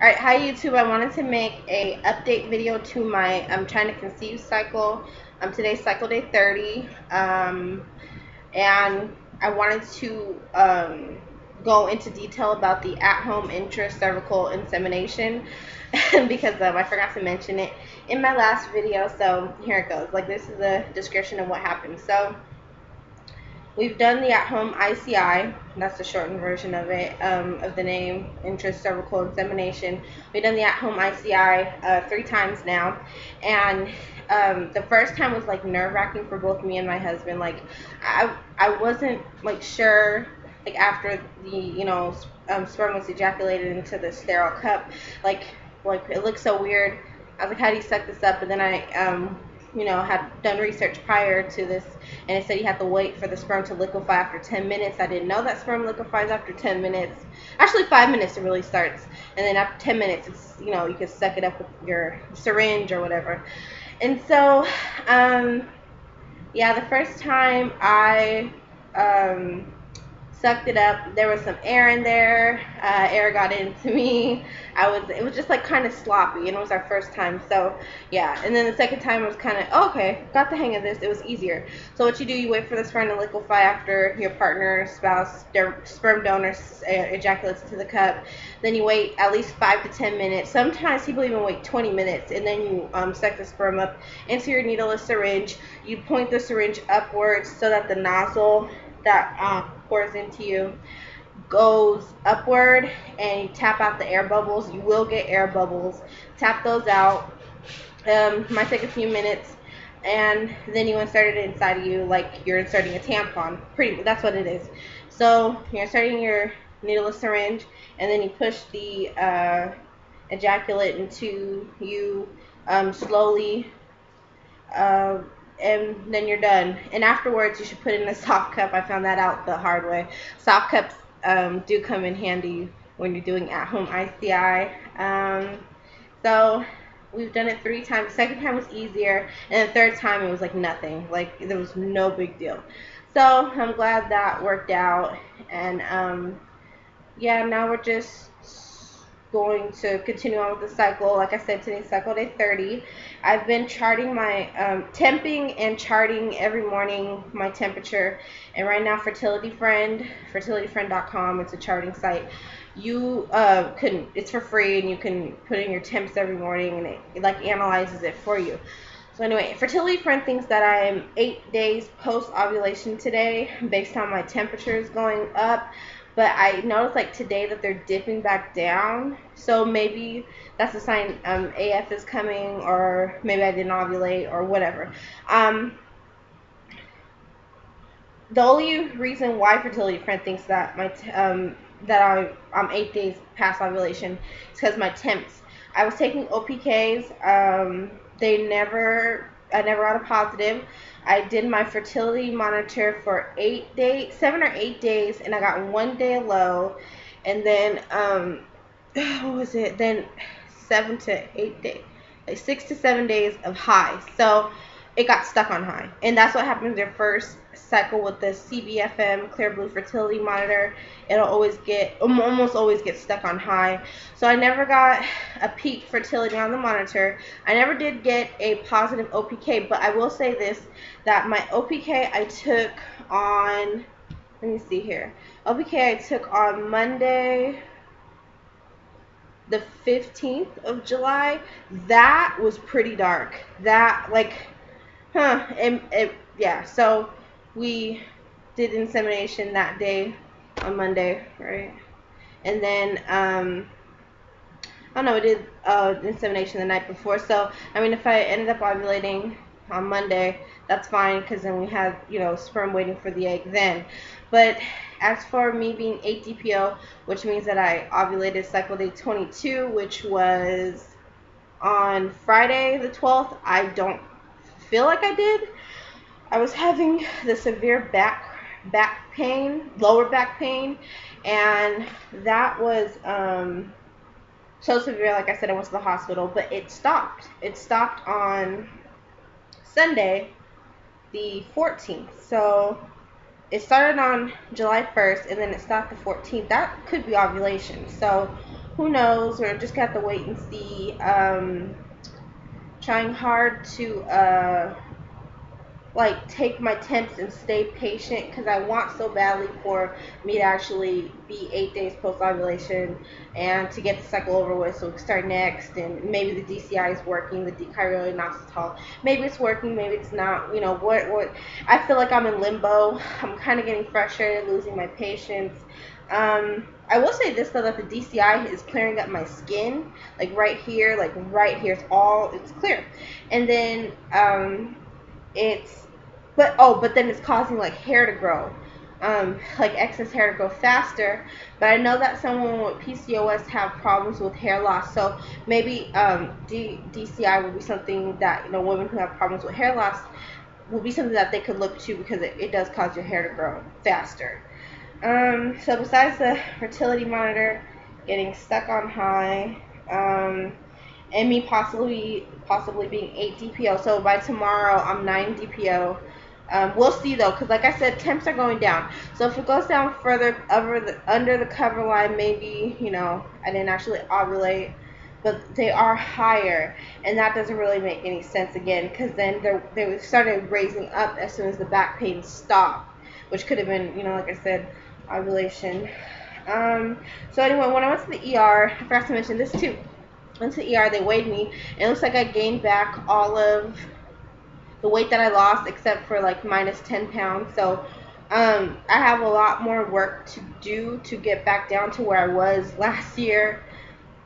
Alright, hi YouTube. I wanted to make a update video to my trying to conceive cycle. Today's cycle day 30. And I wanted to go into detail about the at-home intracervical insemination because I forgot to mention it in my last video. So here it goes. Like, this is a description of what happened. So we've done the at-home ICI. That's the shortened version of it, of the name, intracervical insemination. We've done the at-home ICI 3 times now, and the first time was like nerve-wracking for both me and my husband. Like, I wasn't like sure. Like, after the sperm was ejaculated into the sterile cup, like it looked so weird. I was like, how do you suck this up? But then I had done research prior to this, and it said you have to wait for the sperm to liquefy after 10 minutes. I didn't know that sperm liquefies after 10 minutes. Actually, 5 minutes it really starts, and then after 10 minutes, it's you can suck it up with your syringe or whatever. And so, yeah, the first time I sucked it up, there was some air in there. Air got into me. It was just like kind of sloppy, and it was our first time. So yeah, and then the second time was kind of, okay, got the hang of this. It was easier. So what you do, you wait for the sperm to liquefy after your partner, spouse, their sperm donor ejaculates into the cup. Then you wait at least 5 to 10 minutes. Sometimes people even wait 20 minutes, and then you suck the sperm up into your needleless syringe. You point the syringe upwards so that the nozzle that pours into you goes upward, and you tap out the air bubbles. You will get air bubbles. Tap those out. Might take a few minutes, and then you insert it inside of you like you're inserting a tampon. That's what it is. So you're inserting your needleless syringe, and then you push the ejaculate into you slowly. And then you're done. And afterwards, you should put it in a soft cup. I found that out the hard way. Soft cups do come in handy when you're doing at-home ICI. So we've done it 3 times. The second time was easier, and the third time it was like nothing. Like, there was no big deal. So I'm glad that worked out. And yeah, now we're just going to continue on with the cycle. Like I said, today's cycle day 30. I've been charting my temping and charting every morning my temperature. And right now, Fertility Friend, fertilityfriend.com, it's a charting site. You it's for free, and you can put in your temps every morning, and it like analyzes it for you. So anyway, Fertility Friend thinks that I am 8 days post-ovulation today based on my temperatures going up. But I noticed like today that they're dipping back down. So maybe that's a sign AF is coming, or maybe I didn't ovulate, or whatever. The only reason why Fertility Friend thinks that I'm 8 days past ovulation is because my temps. I was taking OPKs. I never got a positive. I did my fertility monitor for 7 or 8 days, and I got 1 day low, and then what was it? Then 7 to 8 days, like 6 to 7 days of high. So it got stuck on high, and that's what happens your first cycle with the CBFM Clearblue Fertility Monitor. It'll almost always get stuck on high. So I never got a peak fertility on the monitor. I never did get a positive OPK, but I will say this, that my OPK I took on, let me see here, OPK I took on Monday the 15th of July. That was pretty dark. That, like, yeah, so we did insemination that day on Monday, right? And then I don't know, we did insemination the night before. So I mean, if I ended up ovulating on Monday, that's fine, because then we had sperm waiting for the egg then. But as for me being 8 DPO, which means that I ovulated cycle day 22, which was on Friday the 12th, I don't feel like I did. I was having the severe back pain, lower back pain, and that was so severe. Like I said, I went to the hospital, but it stopped. It stopped on Sunday, the 14th. So it started on July 1st, and then it stopped the 14th. That could be ovulation. So who knows, or just got to wait and see. Trying hard to like take my temps and stay patient because I want so badly for me to actually be 8 days post ovulation and to get the cycle over with so we can start next. And maybe the DCI is working, the dechiroinositol. Maybe it's working, maybe it's not. You know what? I feel like I'm in limbo. I'm kind of getting frustrated, losing my patience. I will say this though, that the DCI is clearing up my skin, like right here, it's clear, and then it's but then it's causing like hair to grow, like excess hair to grow faster. But I know that someone with PCOS have problems with hair loss, so maybe DCI will be something that, you know, women who have problems with hair loss will be something that they could look to because it does cause your hair to grow faster. So besides the fertility monitor getting stuck on high, and me possibly being 8 DPO, so by tomorrow I'm 9 DPO. We'll see though, because like I said, temps are going down. So if it goes down further under the cover line, maybe, you know, I didn't actually ovulate, but they are higher, and that doesn't really make any sense again, because then they started raising up as soon as the back pain stopped, which could have been, you know, like I said, ovulation. So anyway, when I went to the ER, I forgot to mention this too. I went to the ER, they weighed me, and it looks like I gained back all of the weight that I lost except for like minus 10 pounds. So I have a lot more work to do to get back down to where I was last year.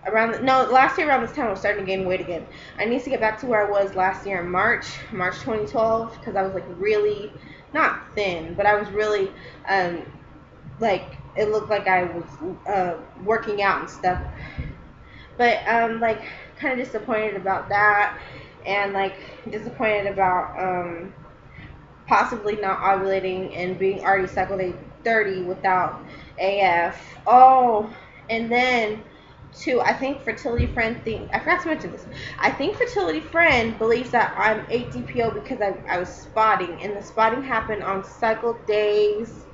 Last year around this time I was starting to gain weight again. I need to get back to where I was last year in March 2012, because I was like really, not thin, but I was really like, it looked like I was working out and stuff. But like kind of disappointed about that, and like disappointed about possibly not ovulating and being already cycle day 30 without AF. Oh, and then too, I think Fertility Friend I forgot to mention this. I think Fertility Friend believes that I'm 8 DPO because I was spotting, and the spotting happened on cycle days.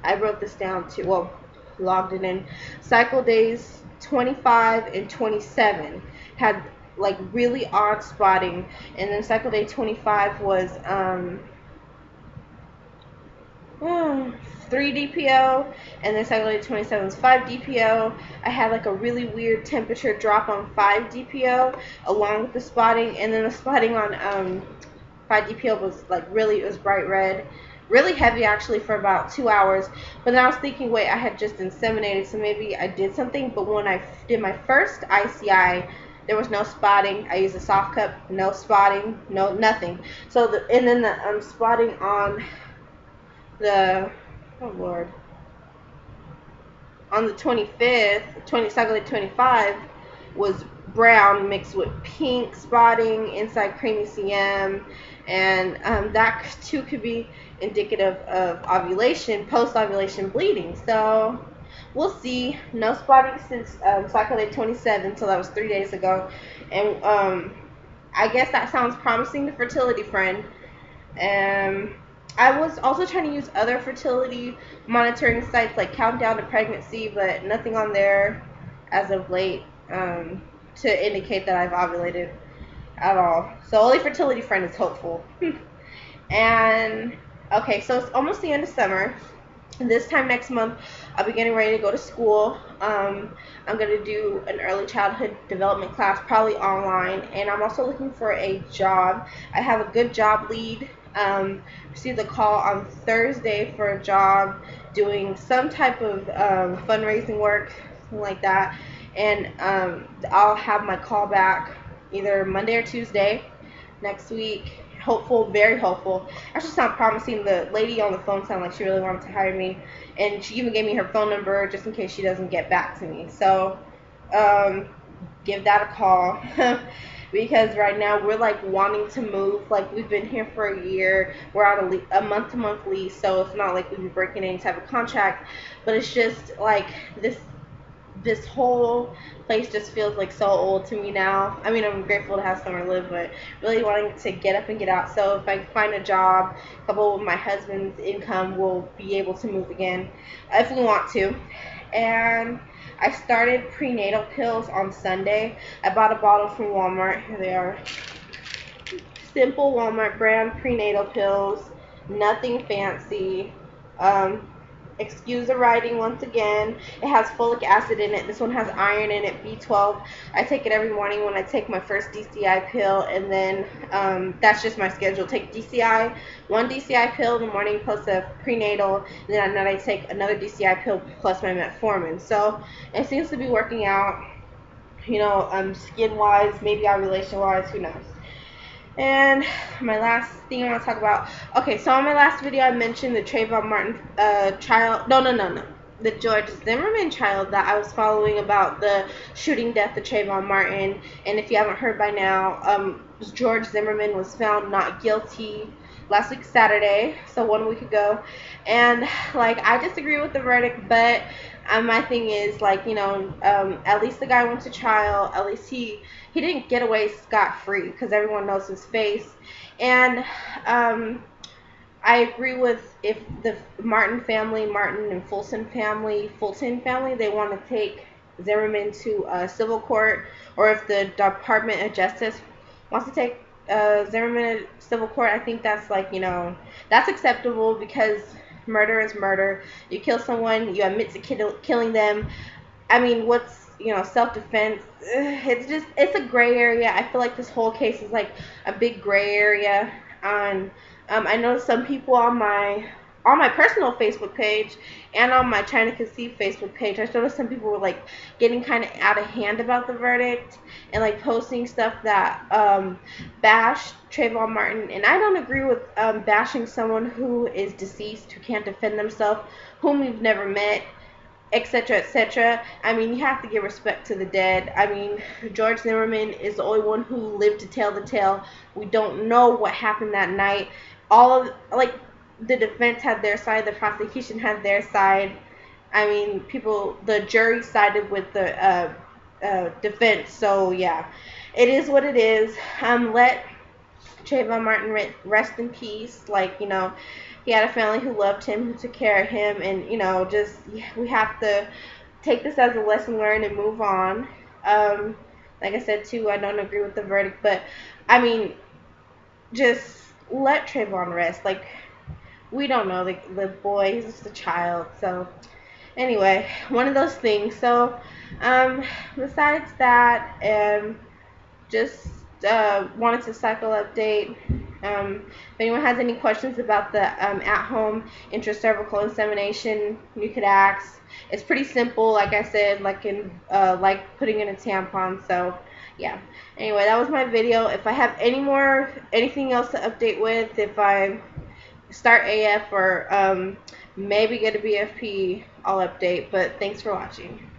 I wrote this down too. Well, logged it in. Cycle days 25 and 27 had like really odd spotting, and then cycle day 25 was 3 DPO, and then cycle day 27 was 5 DPO. I had like a really weird temperature drop on 5 DPO along with the spotting, and then the spotting on 5 DPO was like it was bright red, really heavy actually for about 2 hours. But then I was thinking, wait, I had just inseminated, so maybe I did something. But when I did my first ICI, there was no spotting. I used a soft cup, no spotting, no nothing. So and then the spotting on the on the 25th, cycle day 25 was brown mixed with pink spotting inside creamy CM, and that too could be indicative of ovulation, post-ovulation bleeding. So we'll see. No spotting since cycle day 27, so that was 3 days ago, and I guess that sounds promising to Fertility Friend. I was also trying to use other fertility monitoring sites like Countdown to Pregnancy, but nothing on there as of late to indicate that I've ovulated at all. So only Fertility Friend is hopeful. And okay, so it's almost the end of summer. This time next month, I'll be getting ready to go to school. I'm going to do an early childhood development class, probably online, and I'm also looking for a job. I have a good job lead. Received a call on Thursday for a job doing some type of fundraising work, something like that, and I'll have my call back either Monday or Tuesday next week. Hopeful, very hopeful. Actually sound promising. The lady on the phone sounded like she really wanted to hire me, and she even gave me her phone number just in case she doesn't get back to me. So give that a call. Because right now we're like wanting to move. Like, we've been here for a year. We're on a month-to-month lease, so it's not like we'd be breaking any type of contract. But it's just like this whole place just feels like so old to me now. I mean, I'm grateful to have somewhere to live, but really wanting to get up and get out. So if I find a job, coupled with my husband's income, we'll be able to move again if we want to. And I started prenatal pills on Sunday. I bought a bottle from Walmart. Here they are. Simple Walmart brand prenatal pills. Nothing fancy. Um, Excuse the writing once again. It has folic acid in it. This one has iron in it, B12. I take it every morning when I take my first DCI pill, and then that's just my schedule. Take DCI, one DCI pill in the morning plus a prenatal, and then at night I take another DCI pill plus my metformin. So it seems to be working out, skin-wise, maybe ovulation-wise, who knows. And my last thing I want to talk about. Okay, so on my last video I mentioned the Trayvon Martin child. No. The George Zimmerman child that I was following about the shooting death of Trayvon Martin. And if you haven't heard by now, George Zimmerman was found not guilty last week Saturday, so 1 week ago. And I disagree with the verdict, but my thing is at least the guy went to trial. At least he didn't get away scot-free because everyone knows his face. And I agree with if the Martin family, Martin and Fulton family, they want to take Zimmerman to civil court, or if the Department of Justice wants to take Zimmerman to civil court, I think that's that's acceptable, because murder is murder. You kill someone, you admit to killing them. I mean, what's self-defense? It's a gray area. I feel like this whole case is like a big gray area. On I know some people on my personal Facebook page and on my Trying to Conceive Facebook page, I noticed some people were getting kind of out of hand about the verdict and posting stuff that bashed Trayvon Martin. And I don't agree with bashing someone who is deceased, who can't defend themselves, whom we've never met, etc., etc. I mean, you have to give respect to the dead. I mean, George Zimmerman is the only one who lived to tell the tale. We don't know what happened that night. All of the defense had their side, the prosecution had their side. I mean, the jury sided with the defense. So yeah, it is what it is. Let Trayvon Martin rest in peace. He had a family who loved him, who took care of him, and we have to take this as a lesson learned and move on. Like I said too, I don't agree with the verdict, but I mean, just let Trayvon rest. We don't know the boy; he's just a child. So anyway, one of those things. So besides that, just wanted to cycle update. If anyone has any questions about the at-home intracervical insemination, you could ask. It's pretty simple, like I said, like putting in a tampon. So yeah. Anyway, that was my video. If I have anything else to update with, if I start AF or maybe get a BFP, I'll update. But thanks for watching.